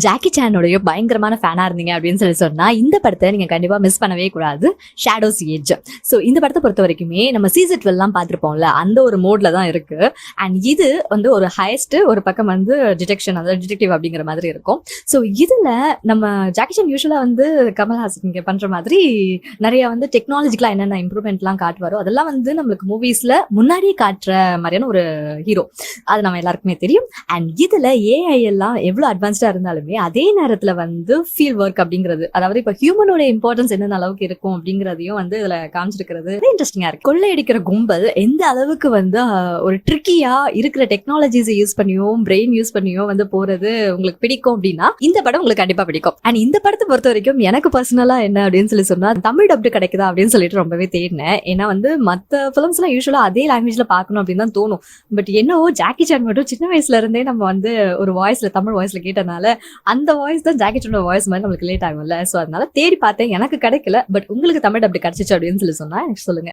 Jackie சானோடைய பயங்கரமான ஃபேனா இருந்தீங்க அப்படின்னு சொன்னா இந்த படத்தை நீங்க கண்டிப்பா மிஸ் பண்ணவே கூடாது. Shadows age. ஸோ இந்த படத்தை பொறுத்த வரைக்குமே நம்ம சீசன் 12 எல்லாம் பார்த்துருப்போம்ல, அந்த ஒரு மோட்ல தான் இருக்கு. அண்ட் இது வந்து ஒரு ஹையஸ்ட், ஒரு பக்கம் வந்து டிடெக்ஷன், அதாவது டிடெக்டிவ் அப்படிங்கிற மாதிரி இருக்கும். ஸோ இதுல நம்ம ஜாக்கி சான் யூஸ்வலா வந்து கமல்ஹாசன் இங்க பண்ற மாதிரி நிறைய வந்து டெக்னாலஜிக்கலா என்னென்ன இம்ப்ரூவ்மெண்ட்லாம் காட்டுவாரோ அதெல்லாம் வந்து நம்மளுக்கு மூவிஸ்ல முன்னாடியே காட்டுற மாதிரியான ஒரு ஹீரோ. அது நம்ம எல்லாருக்குமே தெரியும். அண்ட் இதுல ஏஐ எல்லாம் எவ்வளவு அட்வான்ஸ்டா இருந்தாலுமே அதே நேரத்துல வந்து ஃபீல் ஒர்க் அப்படிங்கிறது, அதாவது இப்ப ஹியூமனோட இம்பார்ட்டன்ஸ் என்னென்ன அளவுக்கு இருக்கும் அப்படிங்கறதையும் வந்து இதுல காமிச்சிருக்கிறது இன்ட்ரெஸ்டிங்கா இருக்கு. கொள்ளையடிக்கிற கும்பல் எந்த அளவுக்கு வந்து ஒரு ட்ரிக்கியா இருக்கிற டெக்னாலஜிஸ் யூஸ் பண்ணியும் பிரெயின் யூஸ் பண்ணியும் வந்து போறது உங்களுக்கு பிடிக்கும் அப்படின்னா இந்த படம் உங்களுக்கு கண்டிப்பா பிடிக்கும். அண்ட் இந்த படத்தை பொறுத்த வரைக்கும் எனக்கு பர்சனலா என்ன அப்படின்னு சொன்னா, தமிழ் டப்டு கிடைக்குதா அப்படின்னு சொல்லிட்டு ரொம்பவே தேடினேன். ஏன்னா வந்து மத்த பிலிம்ஸ் எல்லாம் யூஸ்வலா அதே லாங்குவேஜ்ல பார்க்கணும் அப்படின்னு தான் தோணும். பட் என்னவோ ஜாக்கி சான் மட்டும் சின்ன வயசுல இருந்தே நம்ம வந்து ஒரு வாய்ஸ்ல, தமிழ் வாய்ஸ்ல கேட்டனால அந்த வாய்ஸ் தான் ஜாக்கி சானோட வாய்ஸ் மாதிரி நம்மளுக்கு லேட் ஆகும்ல. சோ அதனால தேடி பார்த்தேன், எனக்கு கிடைக்கல. பட் உங்களுக்கு தமிழ் அப்படி கிடைச்சிச்சு அப்படின்னு சொன்னா எனக்கு சொல்லுங்க.